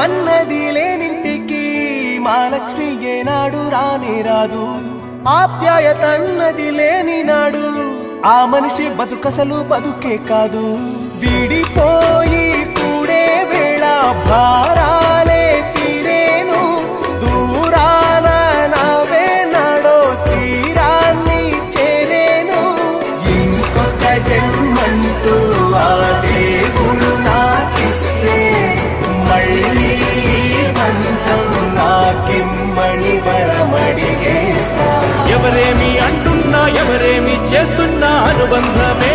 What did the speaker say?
అన్నది లేనింటికి మహాలక్ష్మి ఏనాడు రానే రాదు. ఆప్యాయత అన్నది లేని నాడు ఆ మనిషి బతుకసలు బతుకే కాదు. విడిపోయి కూడే వేళ భారాలే తీరేను, దూరాన నవే నాడో తీరాన్ని చేరేను. ఇంకొక జన్మంటూ ఆ దేవుడు నాకిస్తే మళ్ళీ బంధం నాకిమ్మని వరమడిగేస్తా. ఎవరేమి అంటున్నా ఎవరేమి చేస్తున్నా అనుబంధమే